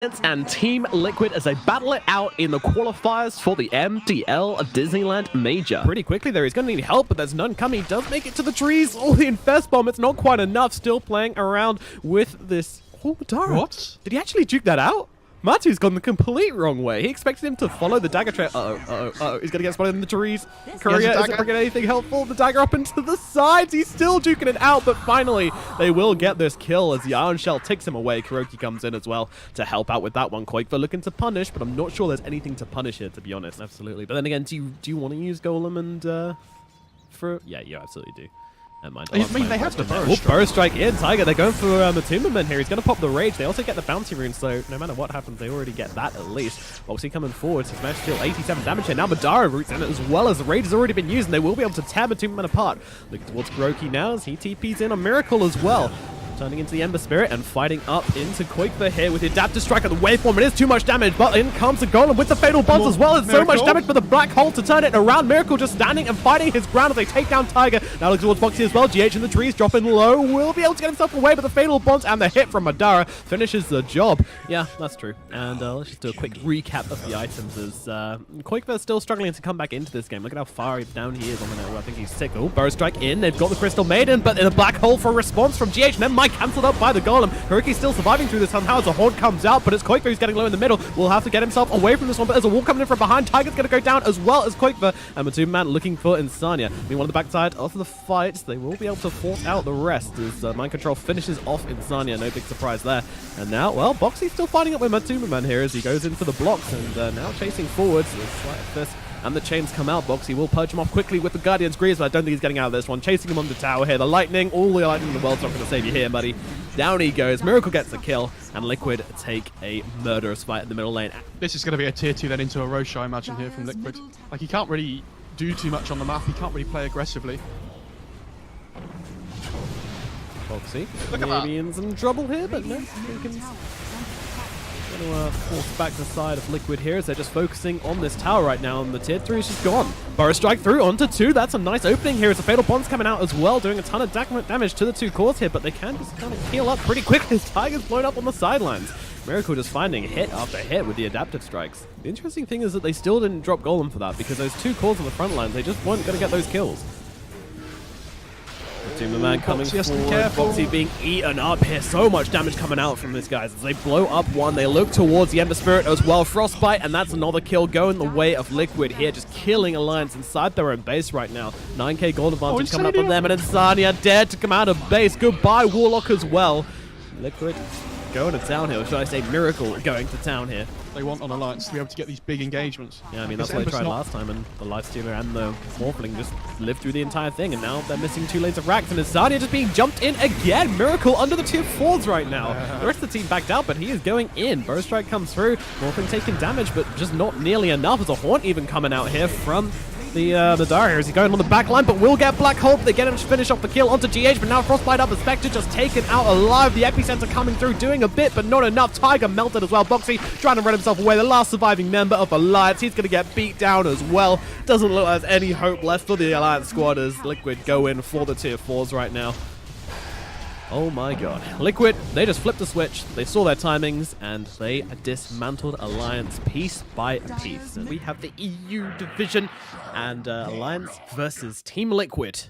And Team Liquid as they battle it out in the qualifiers for the MDL Disneyland Major. Pretty quickly there, he's going to need help, but there's none coming. He does make it to the trees. Oh, the Infest Bomb, it's not quite enough. Still playing around with this. Oh, Mofarah. What? Did he actually juke that out? Matu's gone the complete wrong way. He expected him to follow the dagger trail. He's going to get spotted in the trees. Courier isn't bringing anything helpful. The dagger up into the sides. He's still duking it out, but finally they will get this kill as the Iron Shell takes him away. Kuroki comes in as well to help out with that one. Koikva looking to punish, but I'm not sure there's anything to punish here, to be honest. Absolutely. But then again, do you want to use Golem and yeah, you absolutely do. I mean, they have the Burrow Strike in. Tiger, they're going for the Tumberman here. He's going to pop the Rage. They also get the Bounty Rune, so no matter what happens, they already get that at least. Boxy coming forward. He's managed to deal 87 damage here. Now Madara roots in it as well as the Rage has already been used, and they will be able to tear the Tumberman apart. Looking towards Kuroki now as he TPs in on Miracle as well. Turning into the Ember Spirit and fighting up into Koikva here with the Adaptive Strike of the Waveform. It is too much damage, but in comes the Golem with the Fatal Bonds as well. It's so much damage for the Black Hole to turn it around. Miracle just standing and fighting his ground as they take down Tiger. Now looking towards Boxy as well. GH in the trees, dropping low. Will be able to get himself away, but the Fatal Bonds and the hit from Madara finishes the job. Yeah, that's true. And let's just do a quick recap of the items as Koikva is still struggling to come back into this game. Look at how far down he is on the network. I think he's sick. Oh, Burrow Strike in. They've got the Crystal Maiden, but in a Black Hole for a response from GH. And then Mike cancelled up by the Golem. Kuroki's still surviving through this somehow as a Horde comes out, but it's Koikva who's getting low in the middle. Will have to get himself away from this one, but there's a wall coming in from behind. Tiger's going to go down as well as Koikva, and Tumberman looking for Insania. Meanwhile, on the backside of the fight, they will be able to force out the rest as Mind Control finishes off Insania. No big surprise there. And now, well, Boxy's still fighting up with Tumberman here as he goes in for the blocks and now chasing forwards. And the chains come out. Boxy will purge him off quickly with the Guardian's Greaves, but I don't think he's getting out of this one. Chasing him on the tower here. The lightning, all the lightning in the world's not going to save you here, buddy. Down he goes. Miracle gets the kill, and Liquid take a murderous fight in the middle lane. This is going to be a tier 2 then into a Roche, I imagine, here from Liquid. Like, he can't really do too much on the map. He can't really play aggressively. Boxy maybe in some trouble here, but no. Going to force back the side of Liquid here as they're just focusing on this tower right now, and the tier 3 is just gone. Burrow Strike through onto 2. That's a nice opening here as the Fatal Bond's coming out as well, doing a ton of damage to the 2 cores here, but they can just kind of heal up pretty quickly as Tiger's blown up on the sidelines. Miracle just finding hit after hit with the Adaptive Strikes. The interesting thing is that they still didn't drop Golem for that, because those 2 cores on the front lines, they just weren't going to get those kills. Tumberman coming forward, Boxy being eaten up here. So much damage coming out from this, guys. As they blow up one, they look towards the Ember Spirit as well. Frostbite, and that's another kill going the way of Liquid here, just killing Alliance inside their own base right now. 9k gold advantage coming up on them, and Insania dared to come out of base. Goodbye, Warlock as well. Liquid going to town here, or should I say Miracle going to town here. They want on Alliance to be able to get these big engagements. Yeah, I mean, that's what they tried last time, and the Lifestealer and the Morphling just lived through the entire thing, and now they're missing 2 lanes of racks, and Insania just being jumped in again. Miracle under the tier 4s right now. The rest of the team backed out, but he is going in. Burrow Strike comes through. Morphling taking damage, but just not nearly enough. There's a Haunt even coming out here from the Dara here as he's going on the back line, but will get Black Hole. They get him to finish off the kill onto GH, but now Frostbite up. The Spectre just taken out alive. The Epicenter coming through, doing a bit, but not enough. Tiger melted as well. Boxy trying to run himself away. The last surviving member of Alliance. He's going to get beat down as well. Doesn't look like there's any hope left for the Alliance squad as Liquid go in for the tier 4s right now. Oh my god. Liquid, they just flipped the switch, they saw their timings, and they dismantled Alliance piece by piece. And we have the EU division, and Alliance versus Team Liquid.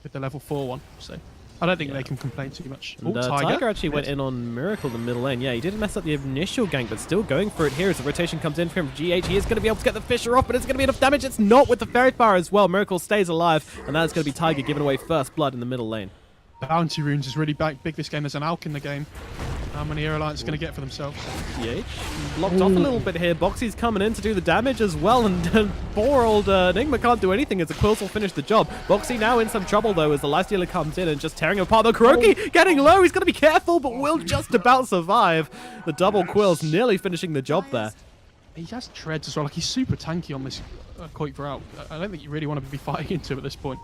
With the level 4 one, so I don't think they can complain too much. And, Tiger actually went in on Miracle in the middle lane. Yeah, he did mess up the initial gank, but still going for it here as the rotation comes in from GH. He is going to be able to get the Fisher off, but it's going to be enough damage. It's not with the Fairy Fire as well. Miracle stays alive, and that is going to be Tiger giving away first blood in the middle lane. Bounty Runes is really big this game. There's an Alk in the game. How many Air Alliance going to get for themselves? GH blocked off a little bit here. Boxy's coming in to do the damage as well, and poor old Enigma can't do anything as the Quills will finish the job. Boxy now in some trouble though as the Lifestealer comes in and just tearing apart. The Kuroki getting low. He's going to be careful, but will just about survive. The double Quills nearly finishing the job there. He has treads as well. Like, he's super tanky on this Koikva out. I don't think you really want to be fighting into him at this point.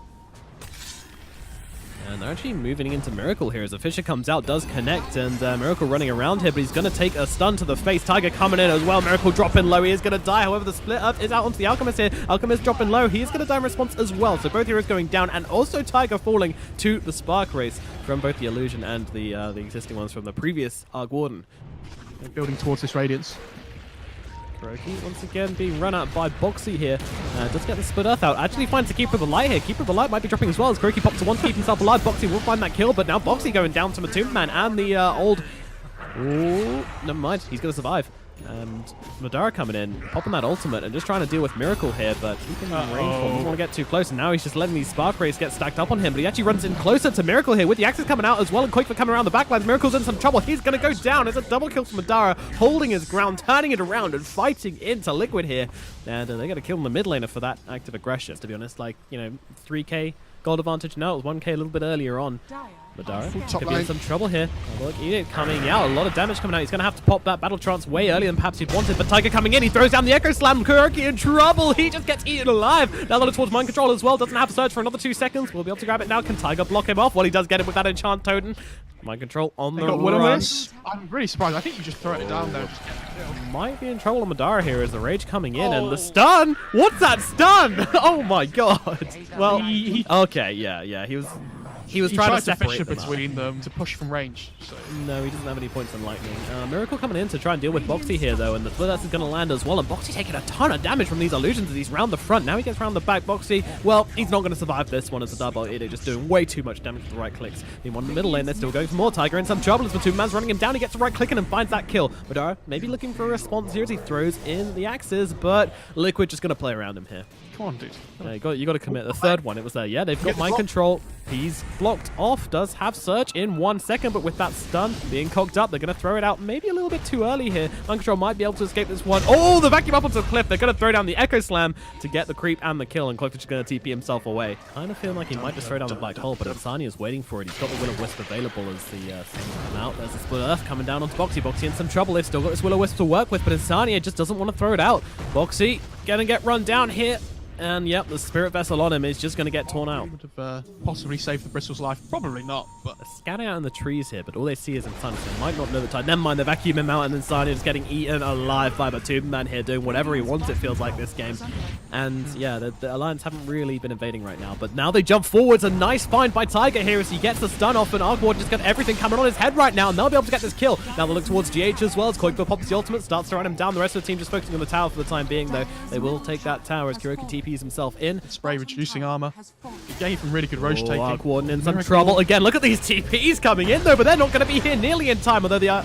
And they're actually moving into Miracle here as the Fisher comes out, does connect, and Miracle running around here, but he's going to take a stun to the face. Tiger coming in as well. Miracle dropping low. He is going to die. However, the split up is out onto the Alchemist here. Alchemist dropping low. He is going to die in response as well. So both heroes going down, and also Tiger falling to the Spark Race from both the Illusion and the existing ones from the previous Arg Warden. They're building towards this Radiance. KuroKy once again being run out by Boxy here. Does get the split earth out. Actually finds the Keeper of the Light here. Keeper of the Light might be dropping as well as KuroKy pops to one to keep himself alive. Boxy will find that kill, but now Boxy going down to Matumba Man and the old... Ooh, never mind. He's going to survive. And Madara coming in, popping that ultimate and just trying to deal with Miracle here, but keeping him in range. Doesn't want to get too close, and now he's just letting these Spark Rays get stacked up on him, but he actually runs in closer to Miracle here with the axes coming out as well, and Quake coming around the backlines. Miracle's in some trouble. He's going to go down. It's a double kill from Madara, holding his ground, turning it around and fighting into Liquid here. And they got to kill in the mid laner for that active aggression, to be honest. Like, you know, 3k gold advantage. No, it was 1k a little bit earlier on. Madara could be in some trouble here. Oh, look, Edict coming out. A lot of damage coming out. He's going to have to pop that Battle Trance way earlier than perhaps he'd wanted. But Tiger coming in. He throws down the Echo Slam. KuroKy in trouble. He just gets eaten alive. Now that it's towards Mind Control as well. Doesn't have to search for another 2 seconds. We'll be able to grab it now. Can Tiger block him off? Well, he does get it with that Enchant Totem. Mind Control on the run. I'm really surprised. I think you just throw it down there. Might be in trouble on Madara here as the Rage coming in. And the stun. What's that stun? Oh my god. Well, okay, yeah. He was trying to separate them between them to push from range. So. No, he doesn't have any points on Lightning. Miracle coming in to try and deal with Boxy here, though, and the split is going to land as well. And Boxy taking a ton of damage from these illusions as he's round the front. Now he gets round the back. Boxy, well, he's not going to survive this one as a double. Edict just doing way too much damage with the right clicks. Meanwhile, in the middle lane, they're still going for more. Tiger in some trouble as Matumba's running him down. He gets the right clicking and finds that kill. Madara maybe looking for a response here as he throws in the axes, but Liquid just going to play around him here. Come on, dude. You got to commit. The third one, it was there. Yeah, they've got Mind Control. He's blocked off. Does have Surge in 1 second, but with that stun being cocked up, they're going to throw it out maybe a little bit too early here. Mind Control might be able to escape this one. Oh, the vacuum up onto the cliff. They're going to throw down the Echo Slam to get the creep and the kill, and Cliff is just going to TP himself away. Kind of feeling like he might just throw down the Black Hole, but Insania is waiting for it. He's got the Will-O-Wisp available as the things come out. There's the Split Earth coming down onto Boxy. Boxy in some trouble. They've still got this Will-O-Wisp to work with, but Insania just doesn't want to throw it out. Boxy going to get run down here. And yep, the Spirit Vessel on him is just going to get torn out. Would have possibly saved the Bristle's life. Probably not, but... They're scanning out in the trees here, but all they see is Insania. So they might not know the time. Never mind, they vacuum him out, and Insania is getting eaten alive by Matumba here, doing whatever he wants, it feels like, this game. And yeah, the Alliance haven't really been invading right now, but now they jump forwards. A nice find by Tiger here as he gets the stun off, and Arkward just got everything coming on his head right now, and they'll be able to get this kill. Now they look towards GH as well, as Koikba pops the ultimate, starts to run him down. The rest of the team just focusing on the tower for the time being, though. They will take that tower as KuroKy TPs himself in. Spray reducing armor. Again, from really good Roche taking. Arkward in some trouble. Again, look at these TPs coming in, though, but they're not going to be here nearly in time, although there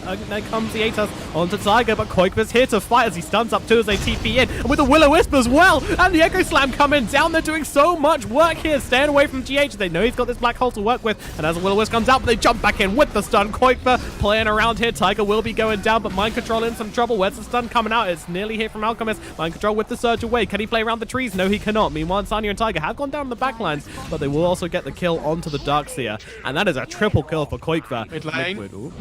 comes the Atos onto Tiger, but Koikba's here to fight as he stuns up too as they TP in, and with the Will-O-Wisp as well, and the Echo Slam coming down. They're doing so much work here, staying away from GH. They know he's got this Black Hole to work with, and as the Will-O-Wisp comes out, but they jump back in with the stun. Koikba playing around here. Tiger will be going down, but Mind Control in some trouble. Where's the stun coming out? It's nearly here from Alchemist. Mind Control with the surge away. Can he play around the trees? No, he cannot. Meanwhile, Insania and Tiger have gone down the back lines, but they will also get the kill onto the Darkseer, and that is a triple kill for Koikba. Mid lane.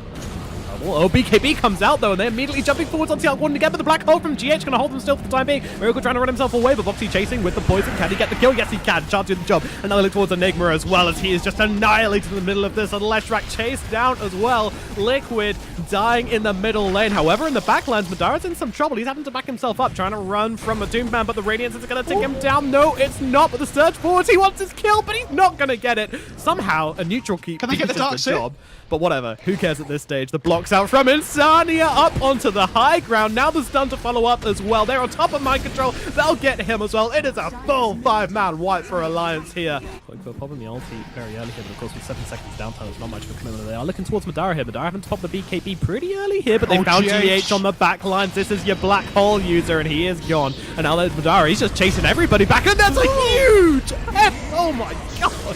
Oh, BKB comes out, though, and they're immediately jumping forwards onto the Arkward again, but the Black Hole from GH going to hold them still for the time being. Miracle trying to run himself away, but Boxy chasing with the poison. Can he get the kill? Yes, he can. Chance do the job. And now they look towards Enigma as well, as he is just annihilated in the middle of this. And Leshrac chased down as well. Liquid dying in the middle lane. However, in the backlands, Madara's in some trouble. He's having to back himself up, trying to run from Matumba, but the Radiance is going to take him down. No, it's not, but the surge forwards. He wants his kill, but he's not going to get it. Somehow, a neutral keep. Can they get the Darkseer? But whatever, who cares at this stage? The block's out from Insania up onto the high ground. Now the stun to follow up as well. They're on top of Mind Control. They'll get him as well. It is a full 5-man wipe for Alliance here. Koikba popping the ulti very early here, but of course with 7 seconds downtime, there's not much of a commitment. They are looking towards Madara here. Madara having to pop the BKB pretty early here, but they found GH on the back lines. This is your Black Hole user, and he is gone. And now there's Madara. He's just chasing everybody back, and that's a huge F. Oh my god.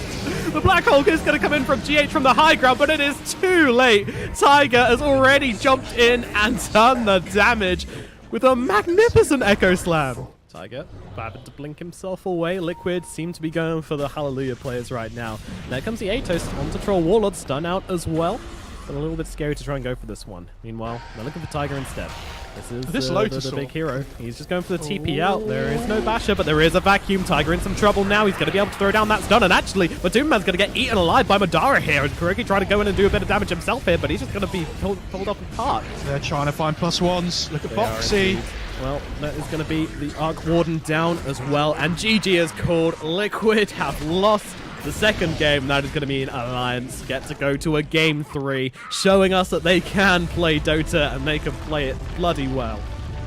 The Black Hole is going to come in from GH from the high ground, but it is too late. Tiger has already jumped in and done the damage with a magnificent Echo Slam. Tiger having to blink himself away. Liquid seem to be going for the Hallelujah players right now. There comes the Atos onto Troll Warlord, stun out as well. But a little bit scary to try and go for this one. Meanwhile, they're looking for Tiger instead. This is the big hero. He's just going for the TP out. There is no basher, but there is a vacuum. Tiger in some trouble now. He's going to be able to throw down that stun. And actually, Matumba's going to get eaten alive by Madara here. And KuroKy trying to go in and do a bit of damage himself here, but he's just going to be pulled up apart. They're trying to find +1s. Look at Boxy. Well, that is going to be the Arc Warden down as well. And GG is called. Liquid have lost the second game, that is going to mean Alliance get to go to a game 3, showing us that they can play Dota and they can play it bloody well.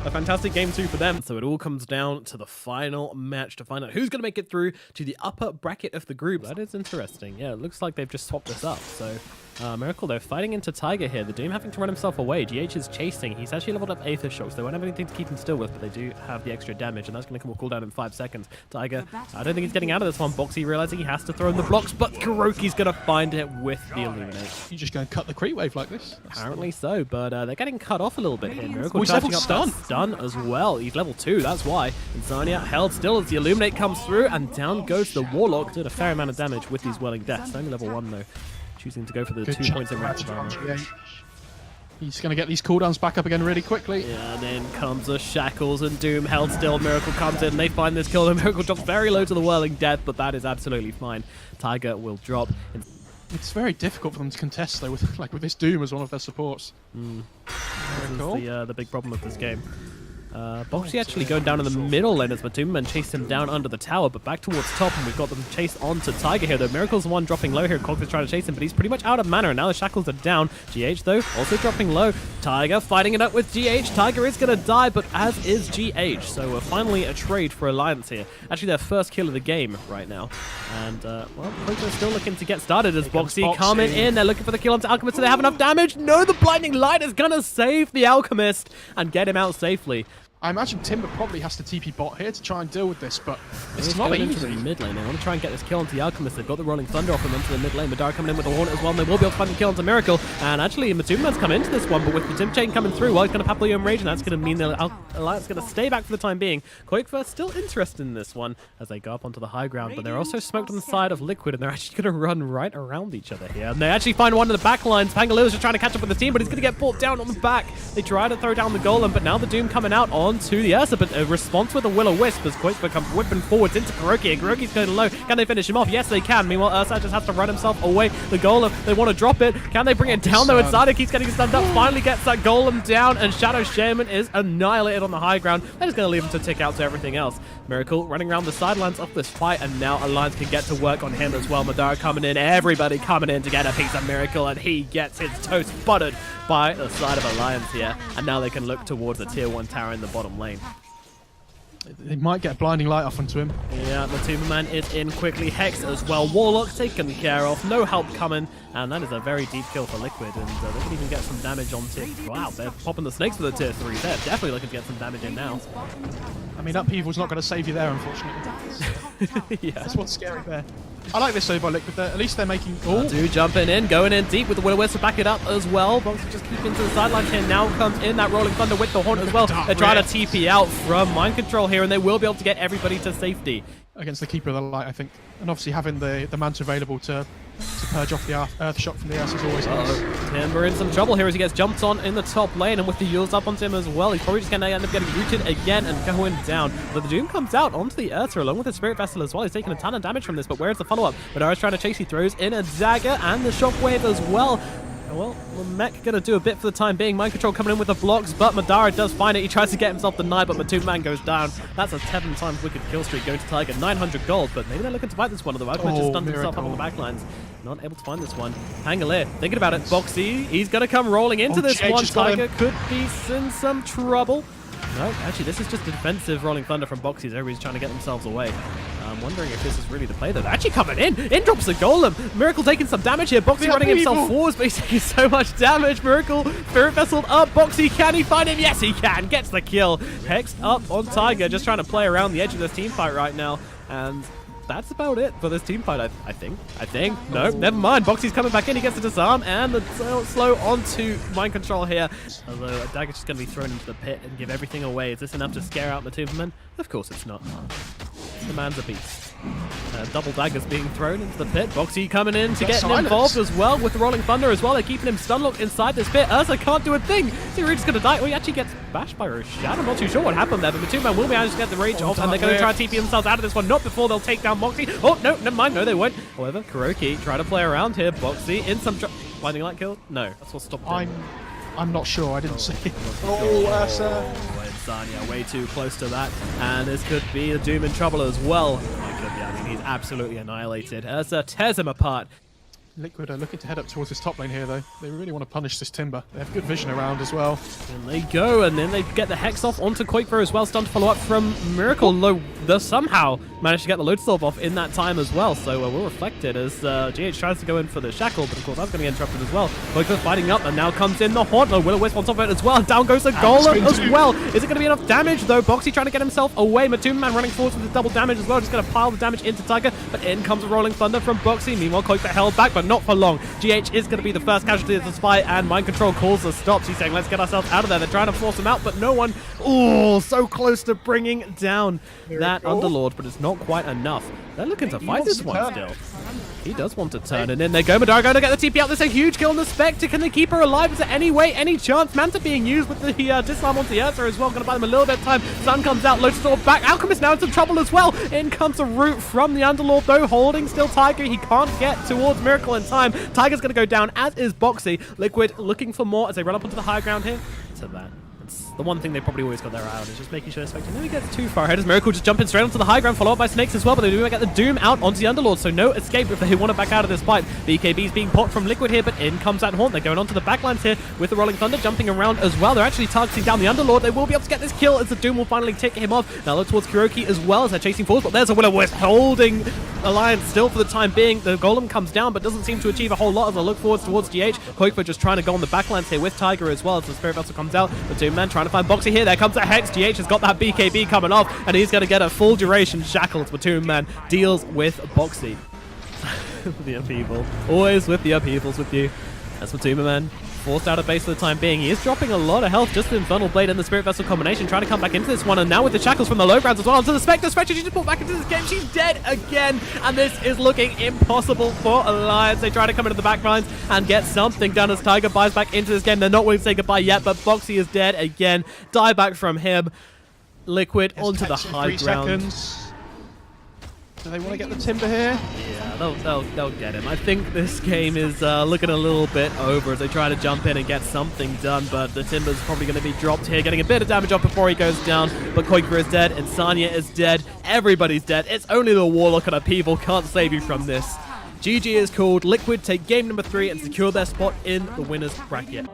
A fantastic game 2 for them. So it all comes down to the final match to find out who's going to make it through to the upper bracket of the group. That is interesting. Yeah, it looks like they've just swapped this up. So Miracle, though, fighting into Tiger here. The Doom having to run himself away. GH is chasing. He's actually leveled up Aether Shock, so they won't have anything to keep him still with, but they do have the extra damage, and that's going to come a cooldown in 5 seconds. Tiger, I don't think he's getting out of this one. Boxy realizing he has to throw in the blocks, but Kuroki's going to find it with the Illuminate. You're just going to cut the creep wave like this? Apparently so, but they're getting cut off a little bit here. Miracle he's charging level up stun as well. He's level 2, that's why. Insania held still as the Illuminate comes through, and down goes the Warlock. Did a fair amount of damage with these Welling Deaths. Only level 1 though. Choosing to go for the Good 2 points in range of armor. He's going to get these cooldowns back up again really quickly. Yeah, and then comes the Shackles and Doom held still. Miracle comes in, they find this kill, and Miracle drops very low to the Whirling Death, but that is absolutely fine. Tiger will drop. It's very difficult for them to contest though, with this Doom as one of their supports. This is the big problem of this game. Boxy actually going down in the middle lane as Matumman chased him down under the tower, but back towards top, and we've got them chased onto Tiger here. Though Miracle's the one dropping low here. Cog is trying to chase him, but he's pretty much out of mana, and now the Shackles are down. GH, though, also dropping low. Tiger fighting it up with GH. Tiger is going to die, but as is GH. So finally a trade for Alliance here. Actually, their first kill of the game right now. And, well, Poker's still looking to get started as Boxy coming in. They're looking for the kill onto Alchemist. Do they have enough damage? No, the Blinding Light is going to save the Alchemist and get him out safely. I imagine Timber probably has to TP bot here to try and deal with this, but it's not going easy. Into the mid lane. They want to try and get this kill onto the Alchemist. They've got the Rolling Thunder off him into the mid lane. Madara coming in with the Hornet as well, and they will be able to find the kill onto Miracle. And actually, Matumman's come into this one, but with the Tim Chain coming through, well, he's going to Papillon Rage, and that's going to mean the Alliance is going to stay back for the time being. Quakeverse still interested in this one as they go up onto the high ground, but they're also smoked on the side of Liquid, and they're actually going to run right around each other here. And they actually find one of the back lines. Pangoliers are trying to catch up with the team, but he's going to get brought down on the back. They try to throw down the Golem, but now the Doom coming out onto the Ursa, but a response with a Will-O-Wisp as Quakever comes whipping forwards into Kuroki, and Kuroki's going low. Can they finish him off? Yes, they can. Meanwhile, Ursa just has to run himself away. The Golem, they want to drop it. Can they bring it down though? Inside keeps getting stunned up, finally gets that Golem down, and Shadow Shaman is annihilated on the high ground. They're just going to leave him to tick out to everything else. Miracle running around the sidelines of this fight, and now Alliance can get to work on him as well. Madara coming in, everybody coming in to get a piece of Miracle, and he gets his toast buttered by the side of Alliance here. And now they can look towards the tier 1 tower in the bottom lane. They might get a Blinding Light off onto him. Yeah, the Matumman is in quickly. Hex as well. Warlock taken care of. No help coming. And that is a very deep kill for Liquid. And they can even get some damage on tier. Wow, they're popping the snakes for the tier 3. They're definitely looking to get some damage in now. I mean, Upheaval's not going to save you there, unfortunately. Yeah. That's what's scary there. I like this though by Liquid. At least they're making... Two jumping in, going in deep with the Will-O-Wisp to back it up as well. Boxy just keeping to the sidelines here. Now comes in that Rolling Thunder with the Hornet as well. They're trying to TP out from Mind Control here, and they will be able to get everybody to safety. Against the Keeper of the Light, I think. And obviously having the Manta available to purge off the Earth Shock from the Earth is always nice. Timber in some trouble here as he gets jumped on in the top lane, and with the Yules up onto him as well, he's probably just going to end up getting rooted again and going down. But the Doom comes out onto the Ursa along with the Spirit Vessel as well. He's taking a ton of damage from this, but where's the follow-up? Madara's trying to chase, he throws in a dagger and the Shockwave as well. Well, Mech going to do a bit for the time being. Mind Control coming in with the blocks, but Madara does find it. He tries to get himself denied, but Matumman goes down. That's a 7 times wicked kill streak going to Tiger. 900 gold, but maybe they're looking to fight this one. Otherwise, just stunned himself up on the backlines. Not able to find this one. Pangolier, thinking about it. Boxy, he's going to come rolling into this one. Tiger could be in some trouble. No, actually, this is just a defensive Rolling Thunder from Boxy as everybody's trying to get themselves away. I'm wondering if this is really the play, though. They're actually coming in. In drops the Golem. Miracle taking some damage here. Boxy running himself forwards, but he's taking so much damage. Miracle, Spirit Vessel up. Boxy, can he find him? Yes, he can. Gets the kill. Hex up on Tiger, just trying to play around the edge of this team fight right now. And that's about it for this team fight, I think. No, never mind. Boxy's coming back in. He gets the disarm and the slow onto Mind Control here. Although a dagger's just going to be thrown into the pit and give everything away. Is this enough to scare out the Matumman? Of course it's not. The man's a beast. Double daggers being thrown into the pit. Boxy coming in to get involved as well with the Rolling Thunder as well. They're keeping him stun locked inside this pit. Ursa can't do a thing. Zero-Root's going to die. Oh, he actually gets bashed by Roshan. I'm not too sure what happened there, but Matumman will manage to get the rage off, and they're going to try to TP themselves out of this one. Not before they'll take down Boxy. Oh, no, never mind. No, they won't. However, Kuroki trying to play around here. Boxy in some Blinding Light kill? No, that's what stopped him. I'm not sure. I didn't see it. Ursa. Insania way too close to that, and this could be the Doom in trouble as well. Jacob. Yeah, I mean, he's absolutely annihilated. Ursa tears him apart. Liquid are looking to head up towards this top lane here, though. They really want to punish this Timber. They have good vision around as well. And they go, and then they get the Hex off onto Quakefer as well. Stunned follow up from Miracle. Low, they somehow managed to get the Load Storm off in that time as well. So we'll reflect it as GH tries to go in for the Shackle, but of course that's going to get interrupted as well. Quakefer fighting up, and now comes in the Haunt. No, Will-O-Wisp on top of it as well. And down goes the Golem as well. Is it going to be enough damage though? Boxy trying to get himself away. Matuma Man running forward with the double damage as well. Just going to pile the damage into Tiger, but in comes a Rolling Thunder from Boxy. Meanwhile, Quakefer held back, but not for long. GH is going to be the first casualty of the fight, and Mind Control calls the stops. He's saying, let's get ourselves out of there. They're trying to force him out, but no one. Oh, so close to bringing down that Underlord, but it's not quite enough. They're looking to fight this one still. He does want to turn, and in they go. Madara going to get the TP out. There's a huge kill on the Spectre. Can they keep her alive? Is there any way, any chance? Manta being used with the disarm onto the Ursa as well. Going to buy them a little bit of time. Sun comes out, Lotus Storm back. Alchemist now into trouble as well. In comes a root from the Underlord, though, holding still Tiger. He can't get towards Miracle in time. Tiger's going to go down, as is Boxy. Liquid looking for more as they run up onto the high ground here. So that. The one thing they probably always got their eye on is just making sure Spectre never gets too far ahead as Miracle just jumping straight onto the high ground, followed up by Snakes as well, but they do get the Doom out onto the Underlord, so no escape if they want to back out of this fight. BKB's being popped from Liquid here, but in comes that Haunt. They're going onto the backlines here with the Rolling Thunder jumping around as well. They're actually targeting down the Underlord. They will be able to get this kill as the Doom will finally take him off. Now look towards Kuroki as well as they're chasing forward, but there's a Will-O-Wisp holding Alliance still for the time being. The Golem comes down, but doesn't seem to achieve a whole lot as I look forwards towards GH. Quakefer just trying to go on the backlines here with Tiger as well as the Spirit Vessel comes out. The Doom Man trying to find Boxy here. There comes a Hex. GH has got that BKB coming off, and he's going to get a full duration shackle. Tomb Man deals with Boxy. The upheaval. Always with the upheavals with you. That's Matuma Man. Forced out of base for the time being. He is dropping a lot of health, just the Infernal Blade and the Spirit Vessel combination, trying to come back into this one, and now with the shackles from the low grounds as well, onto the Spectre. Spectre, she just pulled back into this game. She's dead again, and this is looking impossible for Alliance. They try to come into the back lines and get something done as Tiger buys back into this game. They're not willing to say goodbye yet, but Boxy is dead again. Die back from him. Liquid onto the high ground. Seconds. Do they want to get the Timber here? Yeah, they'll get him. I think this game is looking a little bit over as they try to jump in and get something done, but the Timber's probably going to be dropped here, getting a bit of damage off before he goes down, but Quakefer is dead, Insania is dead, everybody's dead. It's only the Warlock and Upheaval can't save you from this. GG is called. Liquid take game number 3 and secure their spot in the winner's bracket.